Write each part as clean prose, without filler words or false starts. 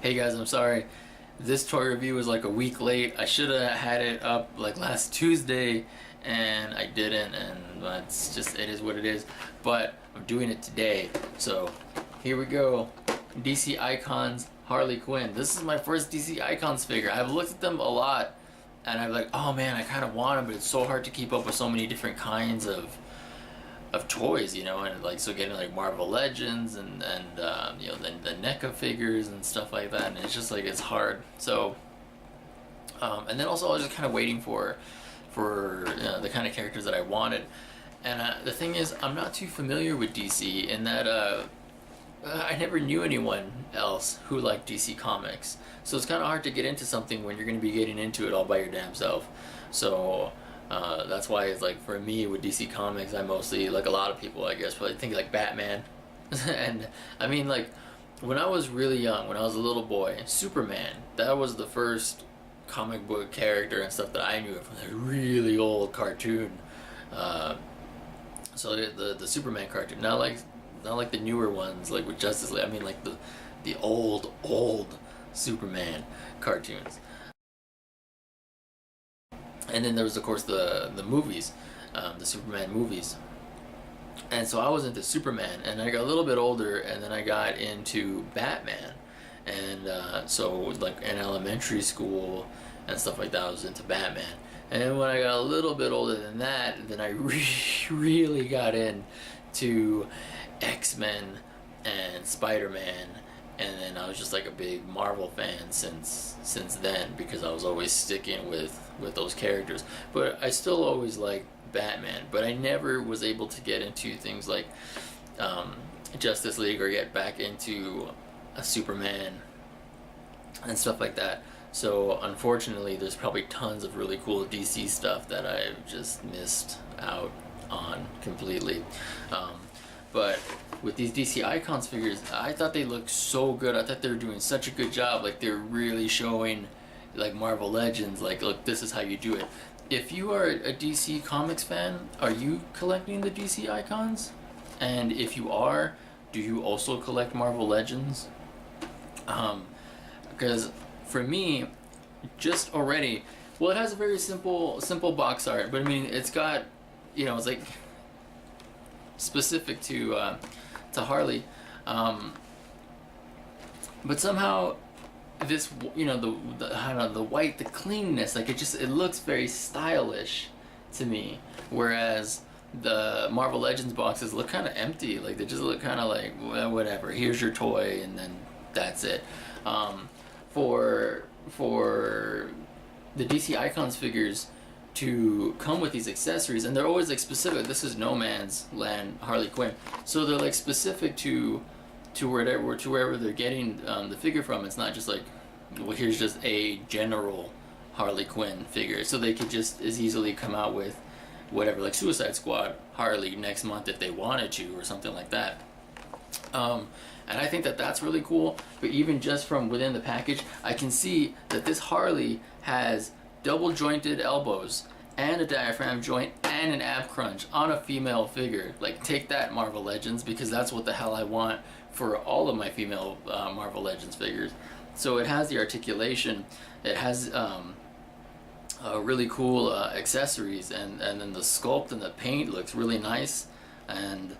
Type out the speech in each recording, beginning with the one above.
Hey guys, I'm sorry. This toy review was like a week late. I should have had it up like last Tuesday and I didn't, and it's just, it is what it is. But I'm doing it today. So here we go. DC Icons Harley Quinn. This is my first DC Icons figure. I've looked at them a lot and I'm like, oh man, I kind of want them, but it's so hard to keep up with so many different kinds of toys, you know, and like, so getting like Marvel Legends and you know, the NECA figures and stuff like that, and it's just like, it's hard. So and then also I was just kind of waiting for you know, the kind of characters that I wanted. And the thing is, I'm not too familiar with DC in that I never knew anyone else who liked DC Comics, so it's kind of hard to get into something when you're going to be getting into it all by your damn self. So that's why it's like, for me with DC Comics, I mostly, like a lot of people I guess, probably think like Batman. And I mean, like, when I was really young, when I was a little boy, Superman, that was the first comic book character and stuff that I knew from the really old cartoon. So the Superman cartoon, not like the newer ones like with Justice League. I mean like the old Superman cartoons. And then there was of course the movies, the Superman movies. And so I was into Superman, and I got a little bit older, and then I got into Batman. And so like in elementary school and stuff like that, I was into Batman. And when I got a little bit older than that, then I really got into X-Men and Spider-Man, and then I was just like a big Marvel fan since then, because I was always sticking with those characters. But I still always liked Batman, but I never was able to get into things like Justice League, or get back into a Superman and stuff like that. So unfortunately, there's probably tons of really cool DC stuff that I've just missed out on completely. But with these DC Icons figures, I thought they looked so good. I thought they were doing such a good job. Like, they're really showing like Marvel Legends, like, look, this is how you do it. If you are a DC Comics fan, are you collecting the DC Icons? And if you are, do you also collect Marvel Legends? Because for me, just already, well, it has a very simple box art, but I mean, it's got, you know, it's like specific to Harley, but somehow this, you know, the I don't know, the white, the cleanness, like, it looks very stylish to me, whereas the Marvel Legends boxes look kind of empty. Like, they just look kind of like, well, whatever, here's your toy and then that's it. For the DC Icons figures to come with these accessories, and they're always like specific. This is No Man's Land Harley Quinn, so they're like specific to wherever they're getting the figure from. It's not just like, well, here's just a general Harley Quinn figure. So they could just as easily come out with whatever, like Suicide Squad Harley next month if they wanted to, or something like that. And I think that that's really cool. But even just from within the package, I can see that this Harley has double jointed elbows and a diaphragm joint and an ab crunch on a female figure. Like, take that, Marvel Legends, because that's what the hell I want for all of my female Marvel Legends figures. So it has the articulation, it has really cool accessories, and then the sculpt and the paint looks really nice. And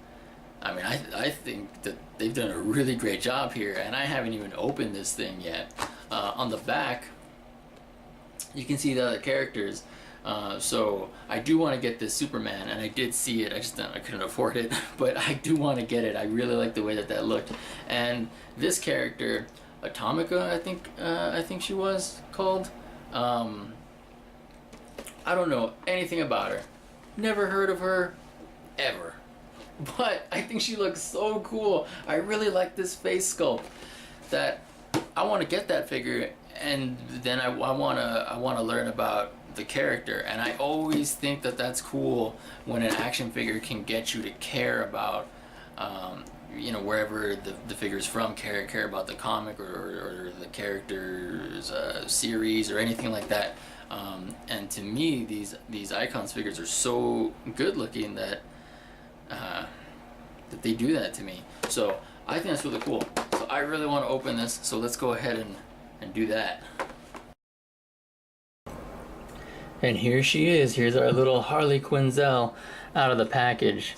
I mean, I think that they've done a really great job here, and I haven't even opened this thing yet. On the back, you can see the other characters. So I do want to get this Superman, and I did see it, I couldn't afford it, but I do want to get it. I really like the way that looked. And this character, Atomica, I think she was called. I don't know anything about her. Never heard of her, ever. But I think she looks so cool. I really like this face sculpt, that I want to get that figure, and then I want to learn about the character. And I always think that that's cool when an action figure can get you to care about, you know, wherever the figure's from, care about the comic or the character's series or anything like that. And to me, these Icons figures are so good looking that they do that to me. So I think that's really cool. So I really want to open this, so let's go ahead and do that. And here she is. Here's our little Harley Quinzel out of the package.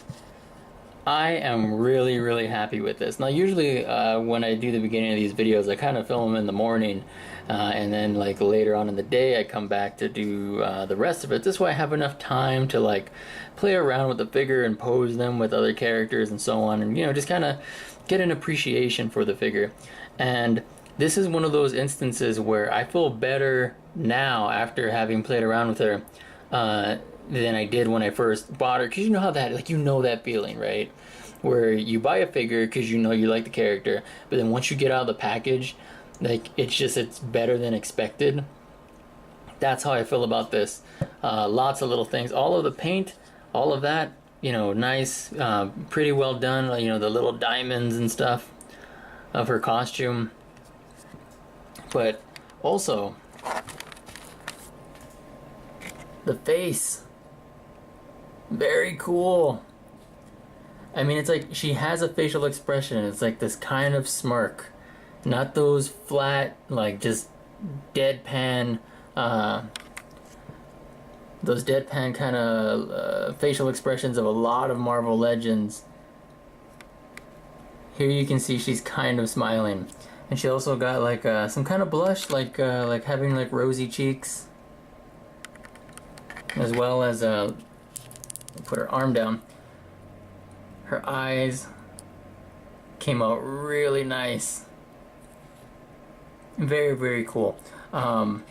I am really, really happy with this. Now, usually when I do the beginning of these videos, I kind of film them in the morning, and then like later on in the day, I come back to do the rest of it. This way I have enough time to like play around with the figure and pose them with other characters and so on, and just kind of get an appreciation for the figure. And this is one of those instances where I feel better now after having played around with her than I did when I first bought her, because you know how that, like, that feeling, right? Where you buy a figure because you like the character, but then once you get out of the package, like, it's better than expected. That's how I feel about this. Lots of little things, all of the paint, all of that, nice, pretty well done. The little diamonds and stuff of her costume, but also the face. Very cool. I mean, it's like she has a facial expression. It's like this kind of smirk. Not those flat, like, just deadpan, those deadpan kind of facial expressions of a lot of Marvel Legends. Here you can see she's kind of smiling. And she also got like some kind of blush, like having like rosy cheeks. As well as put her arm down. Her eyes came out really nice. Very, very cool. The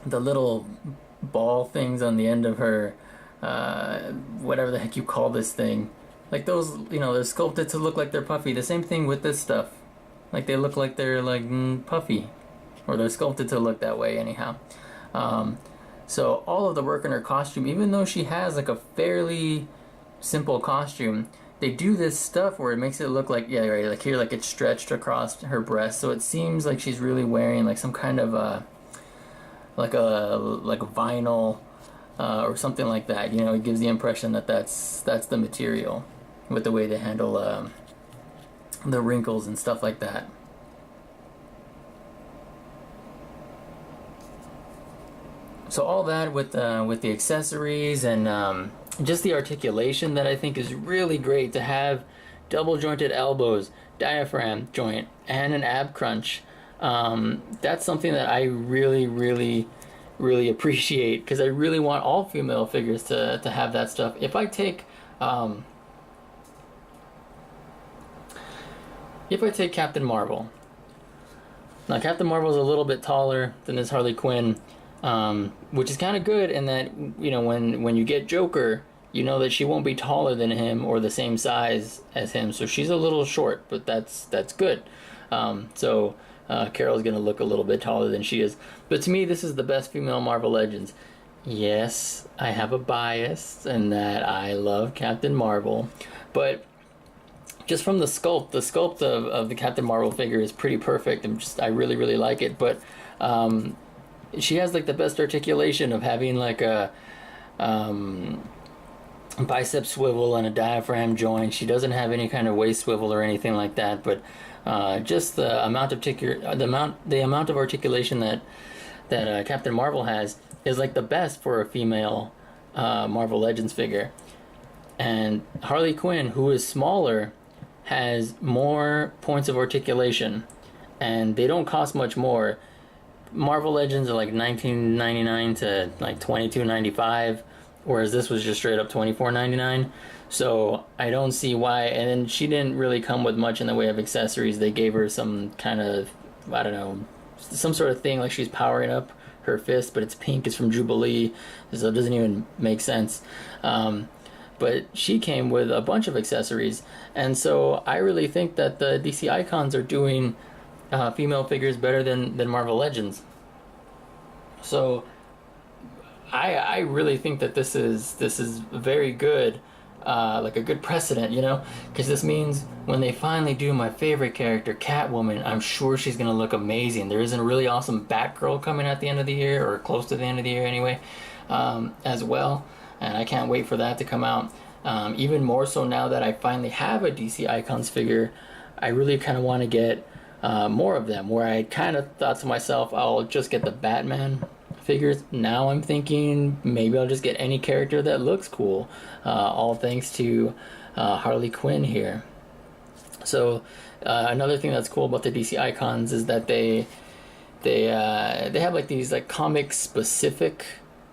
little ball things on the end of her, whatever the heck you call this thing, like those, they're sculpted to look like they're puffy. The same thing with this stuff. Like they look like they're like puffy, or they're sculpted to look that way anyhow. So all of the work in her costume, even though she has like a fairly simple costume, they do this stuff where it makes it look like, yeah, right, like here, like it's stretched across her breast, so it seems like she's really wearing like some kind of like a vinyl or something like that. It gives the impression that that's the material, with the way they handle the wrinkles and stuff like that. So all that with the accessories and just the articulation that I think is really great, to have double jointed elbows, diaphragm joint, and an ab crunch. That's something that I really, really, really appreciate, because I really want all female figures to have that stuff. If I take Captain Marvel. Now, Captain Marvel is a little bit taller than this Harley Quinn, which is kind of good in that, when you get Joker, that she won't be taller than him or the same size as him. So she's a little short, but that's good. So Carol's going to look a little bit taller than she is. But to me, this is the best female Marvel Legends. Yes, I have a bias in that I love Captain Marvel, but just from the sculpt of the Captain Marvel figure is pretty perfect. I really, really like it. But she has like the best articulation of having like a bicep swivel and a diaphragm joint. She doesn't have any kind of waist swivel or anything like that, but just the amount of articulation that Captain Marvel has is like the best for a female Marvel Legends figure. And Harley Quinn, who is smaller, has more points of articulation, and they don't cost much more. Marvel Legends are like $19.99 to like $22.95, whereas this was just straight up $24.99. So I don't see why. And then she didn't really come with much in the way of accessories. They gave her some kind of, I don't know, some sort of thing, like she's powering up her fist, but it's pink. It's from Jubilee, so it doesn't even make sense. But she came with a bunch of accessories, and so I really think that the DC Icons are doing female figures better than Marvel Legends. So I really think that this is very good, like a good precedent, because this means when they finally do my favorite character, Catwoman, I'm sure she's gonna look amazing. There isn't a really awesome Batgirl coming at the end of the year, or close to the end of the year anyway, as well. And I can't wait for that to come out. Even more so now that I finally have a DC Icons figure I really kind of want to get more of them. Where I kind of thought to myself, I'll just get the Batman figures. Now I'm thinking maybe I'll just get any character that looks cool. All thanks to Harley Quinn here. So another thing that's cool about the DC icons is that they have like these like comic specific,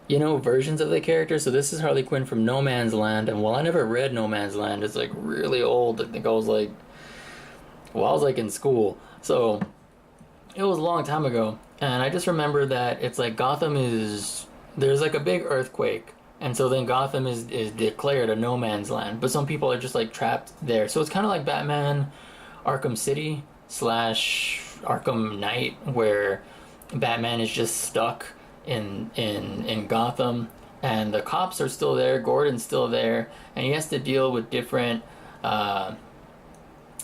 you know, versions of the character. So this is Harley Quinn from No Man's Land, and while I never read No Man's Land, it's like really old. I think I was like, well, I was like in school, so it was a long time ago. And I just remember that it's like Gotham is, there's like a big earthquake, and so then Gotham is declared a no man's land, but some people are just like trapped there. So it's kind of like Batman Arkham City slash Arkham Knight, where Batman is just stuck in Gotham, and the cops are still there, Gordon's still there, and he has to deal with different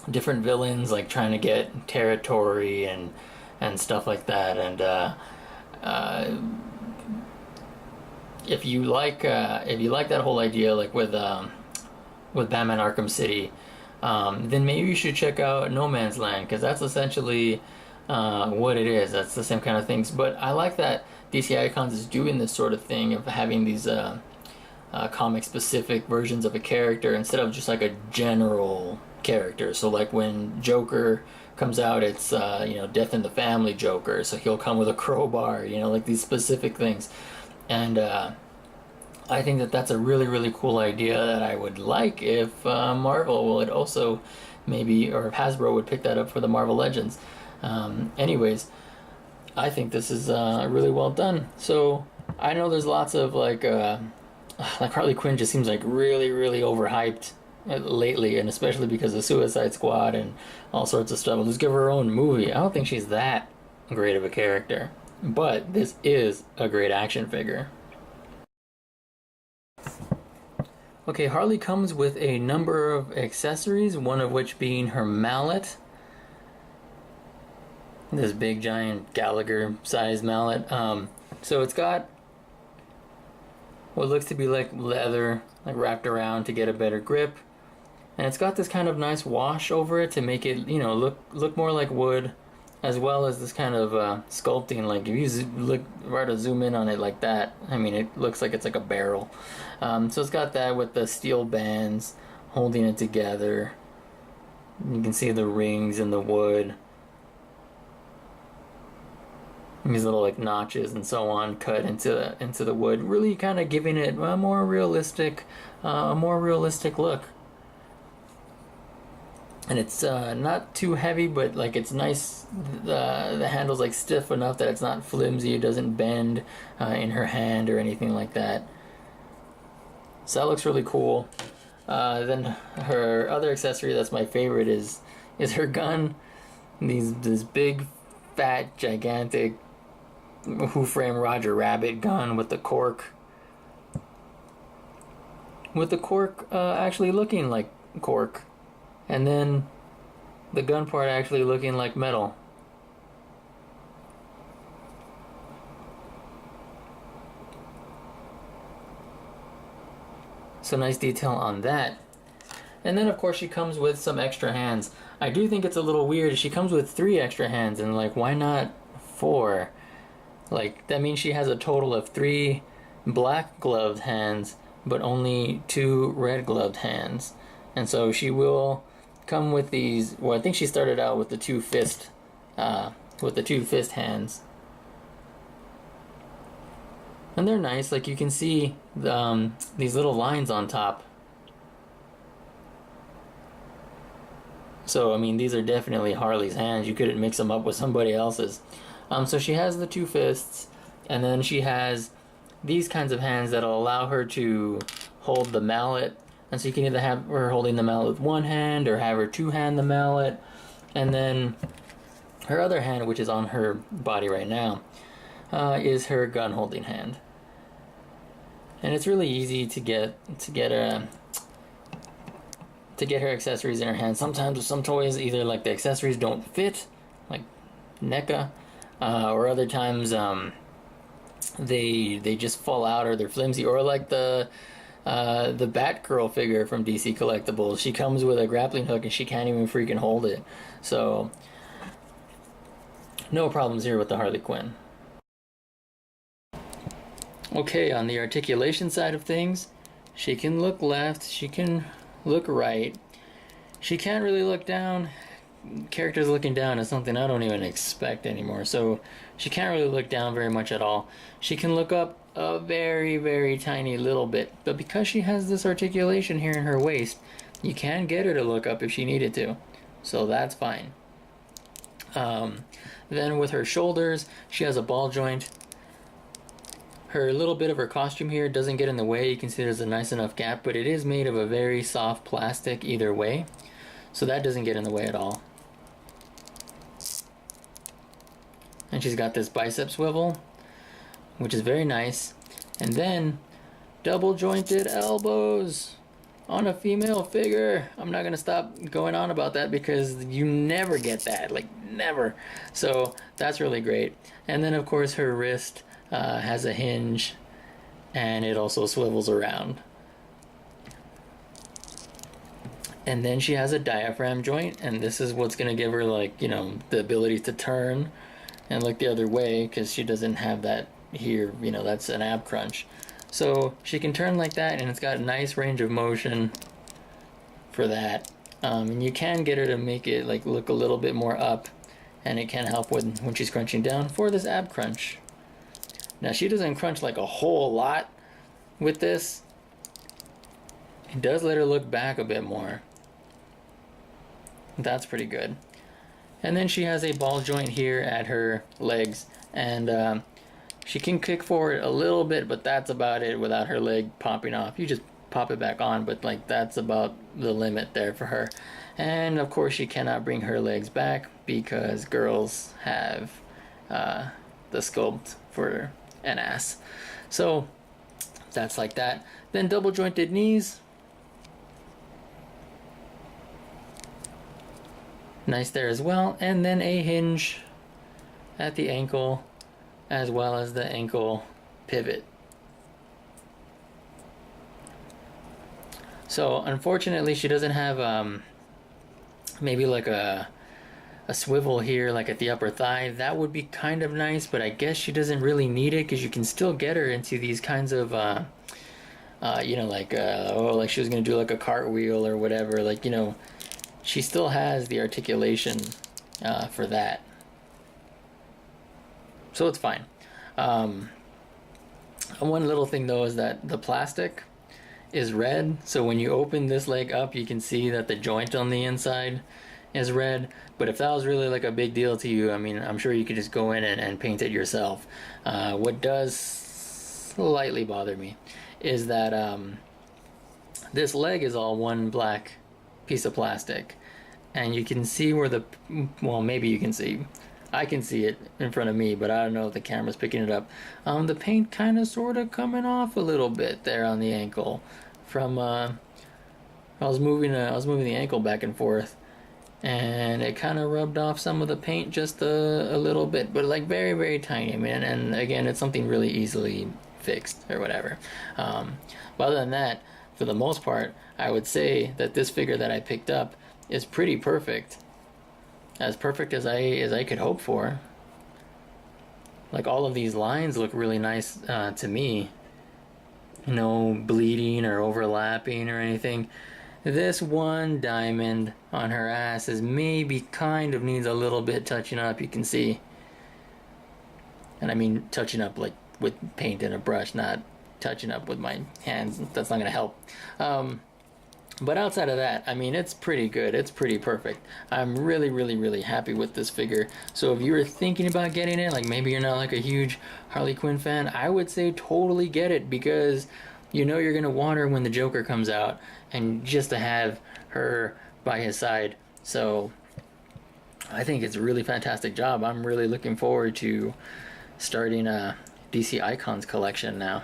villains, like trying to get territory and stuff like that. And if you like that whole idea, like with Batman Arkham City, then maybe you should check out No Man's Land, because that's essentially what it is. That's the same kind of things. But I like that DC Icons is doing this sort of thing of having these comic specific versions of a character instead of just like a general character. So like when Joker comes out, it's Death in the Family Joker, so he'll come with a crowbar, like these specific things. And I think that that's a really, really cool idea that I would like if Marvel would also maybe, or if Hasbro would pick that up for the Marvel Legends. Anyways, I think this is really well done. So I know there's lots of like Harley Quinn just seems like really, really overhyped lately, and especially because of Suicide Squad and all sorts of stuff. Let's give her own movie. I don't think she's that great of a character, but this is a great action figure. Okay, Harley comes with a number of accessories, one of which being her mallet. This big giant Gallagher sized mallet. So it's got what looks to be like leather, like wrapped around to get a better grip. And it's got this kind of nice wash over it to make it, look more like wood, as well as this kind of sculpting. Like if you try to zoom in on it like that, I mean, it looks like it's like a barrel. So it's got that with the steel bands holding it together. You can see the rings in the wood. These little like notches and so on cut into the wood, really kind of giving it a more realistic look. And it's not too heavy, but like it's nice. The handle's like stiff enough that it's not flimsy. It doesn't bend in her hand or anything like that. So that looks really cool. Then her other accessory that's my favorite is her gun. This big, fat, gigantic Who Framed Roger Rabbit gun with the cork. With the cork actually looking like cork. And then the gun part actually looking like metal. So nice detail on that. And then of course she comes with some extra hands. I do think it's a little weird. She comes with 3 extra hands, and like, why not 4? Like, that means she has a total of 3 black gloved hands, but only 2 red gloved hands. And so she will come with these. Well, I think she started out with the 2 fist hands, and they're nice. Like you can see these little lines on top. So I mean, these are definitely Harley's hands. You couldn't mix them up with somebody else's. So she has the 2 fists, and then she has these kinds of hands that'll allow her to hold the mallet. And so you can either have her holding the mallet with 1 hand or have her 2-hand the mallet. And then her other hand, which is on her body right now, is her gun holding hand. And it's really easy to get her accessories in her hand. Sometimes with some toys, either like the accessories don't fit, like NECA, or other times they just fall out or they're flimsy, or like the the Batgirl figure from DC Collectibles. She comes with a grappling hook and she can't even freaking hold it. So, no problems here with the Harley Quinn. Okay, on the articulation side of things, she can look left, she can look right. She can't really look down. Characters looking down is something I don't even expect anymore. So she can't really look down very much at all. She can look up a very, very tiny little bit. But because she has this articulation here in her waist, you can get her to look up if she needed to. So that's fine. Then with her shoulders, she has a ball joint. Her little bit of her costume here doesn't get in the way. You can see there's a nice enough gap, but it is made of a very soft plastic either way. So that doesn't get in the way at all. And she's got this bicep swivel, which is very nice. And then double jointed elbows on a female figure. I'm not gonna stop going on about that because you never get that, like never. So that's really great. And then of course her wrist has a hinge and it also swivels around. And then she has a diaphragm joint, and this is what's gonna give her, like, you know, the ability to turn and look the other way, because she doesn't have that here, you know, that's an ab crunch. So she can turn like that, and it's got a nice range of motion for that. And you can get her to make it like look a little bit more up, and it can help with when she's crunching down for this ab crunch. Now she doesn't crunch like a whole lot with this. It does let her look back a bit more. That's pretty good. And then she has a ball joint here at her legs, and she can kick forward a little bit, but that's about it without her leg popping off. You just pop it back on, but like that's about the limit there for her. And of course she cannot bring her legs back because girls have the sculpt for an ass. So that's like that. Then double jointed knees. Nice there as well. And then a hinge at the ankle as well as the ankle pivot. So unfortunately she doesn't have maybe like a swivel here like at the upper thigh. That would be kind of nice, but I guess she doesn't really need it because you can still get her into these kinds of you know, like like she was gonna do like a cartwheel or whatever, like, you know, she still has the articulation for that. So it's fine. One little thing though is that the plastic is red, so when you open this leg up you can see that the joint on the inside is red. But if that was really like a big deal to you, I mean, I'm sure you could just go in and paint it yourself. What does slightly bother me is that this leg is all one black piece of plastic, and you can see where the, well, maybe you can see, I can see it in front of me, but I don't know if the camera's picking it up. The paint kind of sort of coming off a little bit there on the ankle from I was moving the ankle back and forth, and it kind of rubbed off some of the paint just a little bit, but like very, very tiny, man. And again, it's something really easily fixed or whatever. But other than that, for the most part, I would say that this figure that I picked up is pretty perfect. As perfect as I could hope for. Like, all of these lines look really nice to me. No bleeding or overlapping or anything. This one diamond on her ass is maybe kind of needs a little bit touching up, you can see. And I mean touching up like with paint and a brush, not touching up with my hands. That's not gonna help. But outside of that, I mean, it's pretty good. It's pretty perfect. I'm really, really, really happy with this figure. So if you were thinking about getting it, like maybe you're not like a huge Harley Quinn fan, I would say totally get it, because you know you're gonna want her when the Joker comes out, and just to have her by his side. So I think it's a really fantastic job. I'm really looking forward to starting a DC Icons collection now.